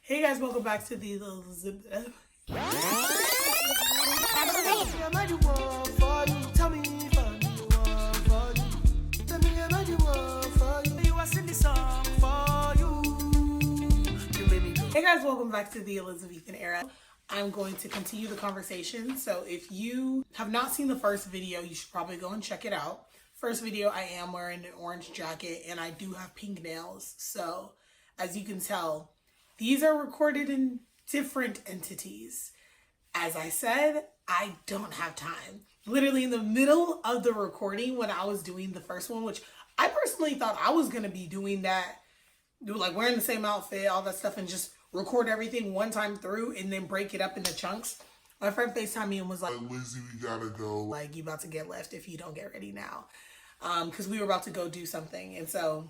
Hey guys, welcome back to the Elizabeth. Hey guys, welcome back to the Elizabethan era. I'm going to continue the conversation. So if you have not seen the first video, you should probably go and check it out. First video, I am wearing an orange jacket and I do have pink nails. So as you can tell, these are recorded in different entities. As I said, I don't have time. Literally in the middle of the recording when I was doing the first one, which I personally thought I was going to be doing that, like wearing the same outfit, all that stuff, and just record everything one time through and then break it up into chunks. My friend FaceTimed me and was like, Lizzy, we gotta go. Like, you about to get left if you don't get ready now. Because we were about to go do something. And so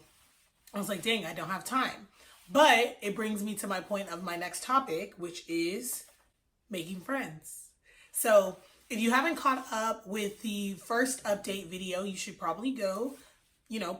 I was like, dang, I don't have time. But it brings me to my point of my next topic, which is making friends. So if you haven't caught up with the first update video, you should probably go,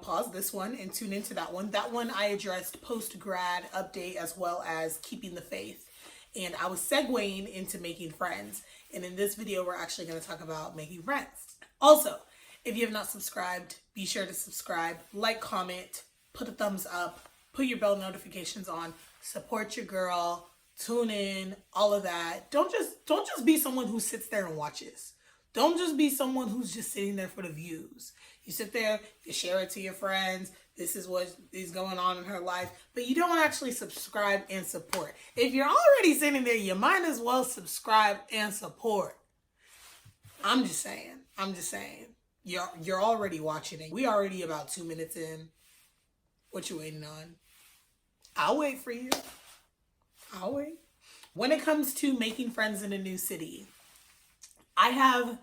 pause this one and tune into that one. That one I addressed post-grad update as well as keeping the faith. And I was segueing into making friends. And in this video, we're actually going to talk about making friends. Also, if you have not subscribed, be sure to subscribe, like, comment, put a thumbs up, put your bell notifications on, support your girl, tune in, all of that. Don't just be someone who sits there and watches. Don't just be someone who's just sitting there for the views. You sit there, you share it to your friends. This is what is going on in her life, but you don't actually subscribe and support. If you're already sitting there, you might as well subscribe and support. I'm just saying. You're already watching it. We already about 2 minutes in. What you waiting on? I'll wait for you. I'll wait. When it comes to making friends in a new city, I have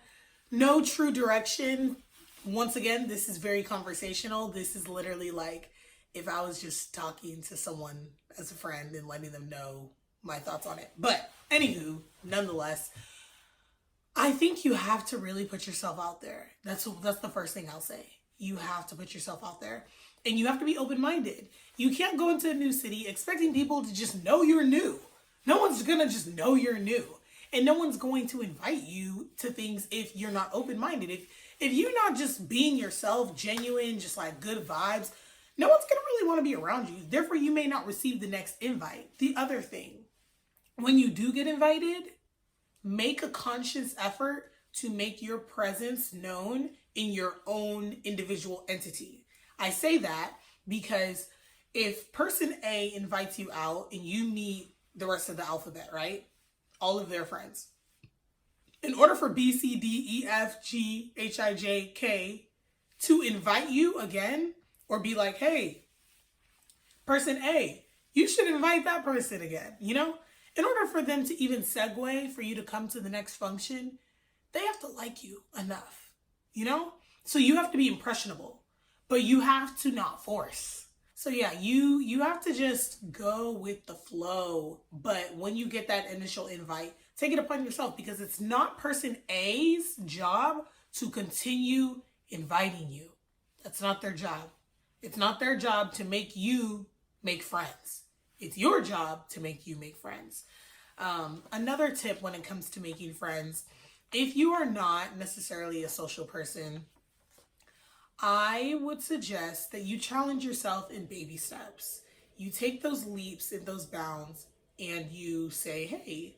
no true direction. Once again, this is very conversational. This is literally like if I was just talking to someone as a friend and letting them know my thoughts on it. But anywho, nonetheless, I think you have to really put yourself out there. That's the first thing I'll say. You have to put yourself out there. And you have to be open-minded. You can't go into a new city expecting people to just know you're new. No one's gonna just know you're new. And no one's going to invite you to things if you're not open-minded. If you're not just being yourself, genuine, just like good vibes, no one's gonna really want to be around you. Therefore, you may not receive the next invite. The other thing, when you do get invited, make a conscious effort to make your presence known in your own individual entity. I say that because if person A invites you out and you meet the rest of the alphabet, right? All of their friends. In order for B, C, D, E, F, G, H, I, J, K to invite you again or be like, hey, person A, you should invite that person again, In order for them to even segue for you to come to the next function, they have to like you enough, So you have to be impressionable. But you have to not force. So yeah, you have to just go with the flow. But when you get that initial invite, take it upon yourself because it's not person A's job to continue inviting you. That's not their job. It's not their job to make you make friends. It's your job to make you make friends. Another tip when it comes to making friends, if you are not necessarily a social person, I would suggest that you challenge yourself in baby steps. You take those leaps and those bounds and you say, hey,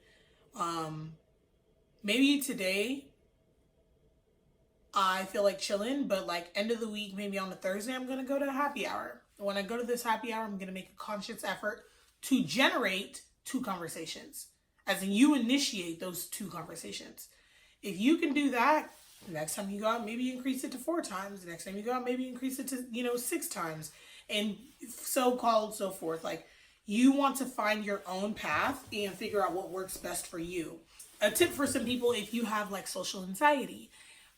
maybe today I feel like chilling, but like end of the week, maybe on a Thursday, I'm going to go to a happy hour. When I go to this happy hour, I'm going to make a conscious effort to generate 2 conversations. As in you initiate those 2 conversations. If you can do that, next time you go out, maybe increase it to 4 times. The next time you go out, maybe increase it to, 6 times. And so forth. Like, you want to find your own path and figure out what works best for you. A tip for some people, if you have like social anxiety,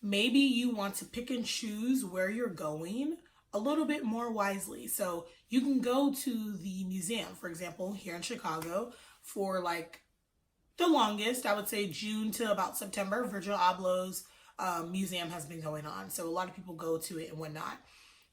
maybe you want to pick and choose where you're going a little bit more wisely. So you can go to the museum, for example, here in Chicago for like the longest, I would say June to about September, Virgil Abloh's museum has been going on. So a lot of people go to it and whatnot.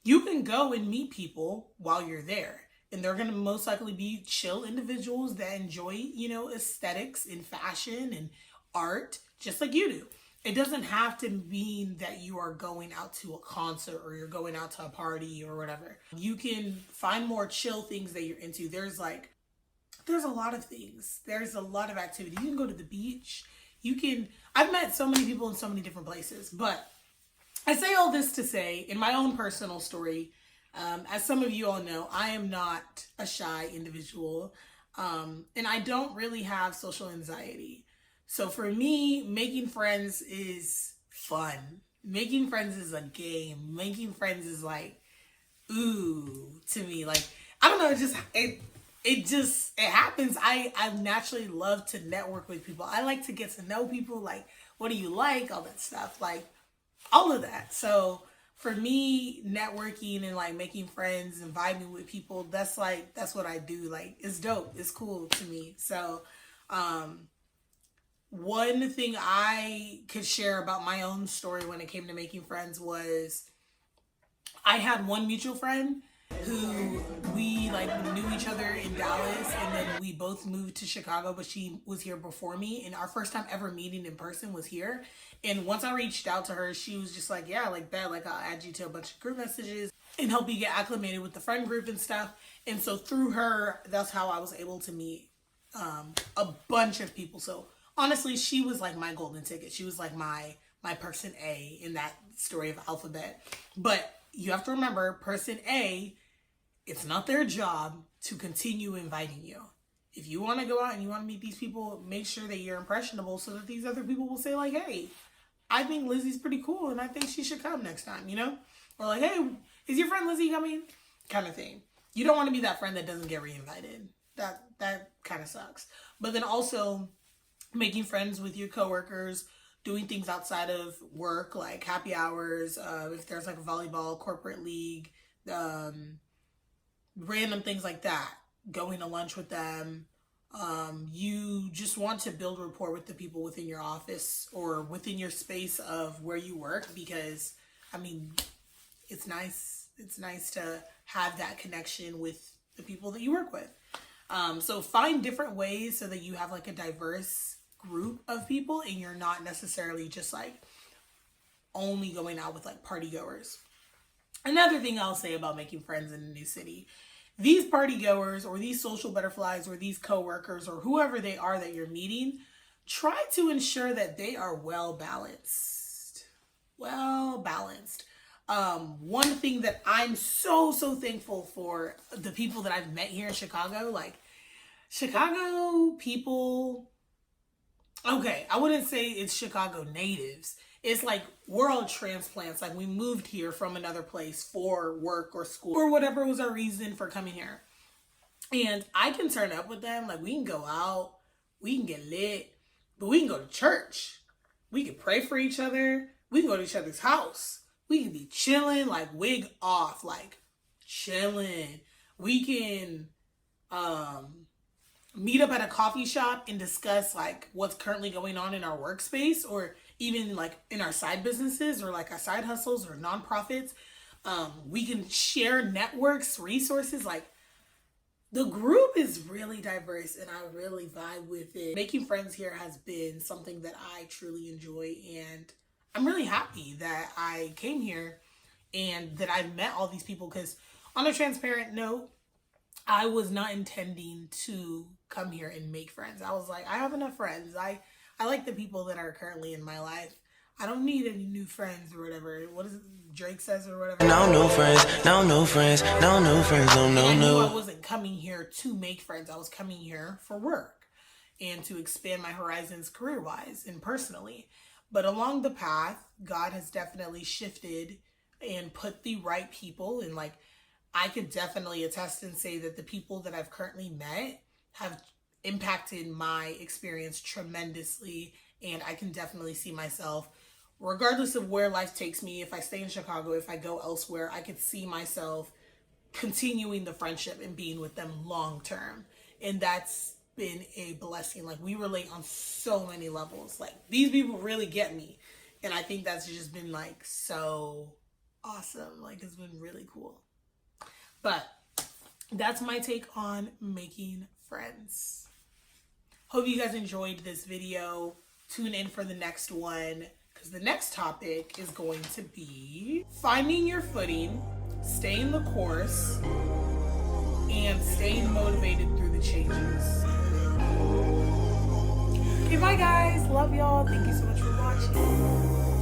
You can go and meet people while you're there. And they're going to most likely be chill individuals that enjoy, you know, aesthetics and fashion and art, just like you do. It doesn't have to mean that you are going out to a concert or you're going out to a party or whatever. You can find more chill things that you're into. There's a lot of things. There's a lot of activity. You can go to the beach. I've met so many people in so many different places, but I say all this to say, in my own personal story, as some of you all know, I am not a shy individual, and I don't really have social anxiety. So for me, making friends is fun. Making friends is a game. Making friends is like, ooh, to me. Like, I don't know, it happens. I naturally love to network with people. I like to get to know people, like, what do you like? All that stuff, like, all of that. So for me, networking and like making friends and vibing with people, that's what I do. Like, it's dope. It's cool to me. So, one thing I could share about my own story when it came to making friends was I had one mutual friend who we like knew each other in Dallas, and then we both moved to Chicago, but she was here before me, and our first time ever meeting in person was here. And once I reached out to her, she was just like, yeah, like bet, like I'll add you to a bunch of group messages and help you get acclimated with the friend group and stuff. And so through her, that's how I was able to meet a bunch of people. So honestly, she was like my golden ticket. She was like my person A in that story of alphabet. But you have to remember, person A, it's not their job to continue inviting you. If you want to go out and you want to meet these people, make sure that you're impressionable so that these other people will say like, hey, I think Lizzie's pretty cool and I think she should come next time, you know? Or like, hey, is your friend Lizzie coming? Kind of thing. You don't want to be that friend that doesn't get reinvited. That kind of sucks. But then also making friends with your coworkers, doing things outside of work, like happy hours, if there's like a volleyball, corporate league, random things like that, going to lunch with them. You just want to build rapport with the people within your office or within your space of where you work, because I mean, it's nice to have that connection with the people that you work with. So find different ways so that you have like a diverse group of people and you're not necessarily just like only going out with like party goers. Another thing I'll say about making friends in a new city, these party goers or these social butterflies or these coworkers or whoever they are that you're meeting, try to ensure that they are well balanced. One thing that I'm so thankful for, the people that I've met here in Chicago, like Chicago people, okay, I wouldn't say it's Chicago natives. It's like we're all transplants. Like we moved here from another place for work or school or whatever was our reason for coming here. And I can turn up with them. Like we can go out, we can get lit, but we can go to church. We can pray for each other. We can go to each other's house. We can be chilling, like wig off, like chilling. We can meet up at a coffee shop and discuss like what's currently going on in our workspace, or even like in our side businesses or like our side hustles or nonprofits. We can share networks, resources. Like the group is really diverse and I really vibe with it. Making friends here has been something that I truly enjoy, and I'm really happy that I came here and that I've met all these people, because on a transparent note, I was not intending to come here and make friends. I was like, I have enough friends. I like the people that are currently in my life. I don't need any new friends or whatever. What is it Drake says or whatever? No new friends, no new friends, no new friends, no new. I knew I wasn't coming here to make friends. I was coming here for work and to expand my horizons career-wise and personally. But along the path, God has definitely shifted and put the right people, and like I could definitely attest and say that the people that I've currently met have impacted my experience tremendously. And I can definitely see myself, regardless of where life takes me, if I stay in Chicago, if I go elsewhere, I could see myself continuing the friendship and being with them long term. And that's been a blessing. Like we relate on so many levels. Like these people really get me. And I think that's just been like so awesome. Like it's been really cool. But that's my take on making friends. Hope you guys enjoyed this video. Tune in for the next one, because the next topic is going to be finding your footing, staying the course, and staying motivated through the changes. Okay, bye guys. Love y'all. Thank you so much for watching.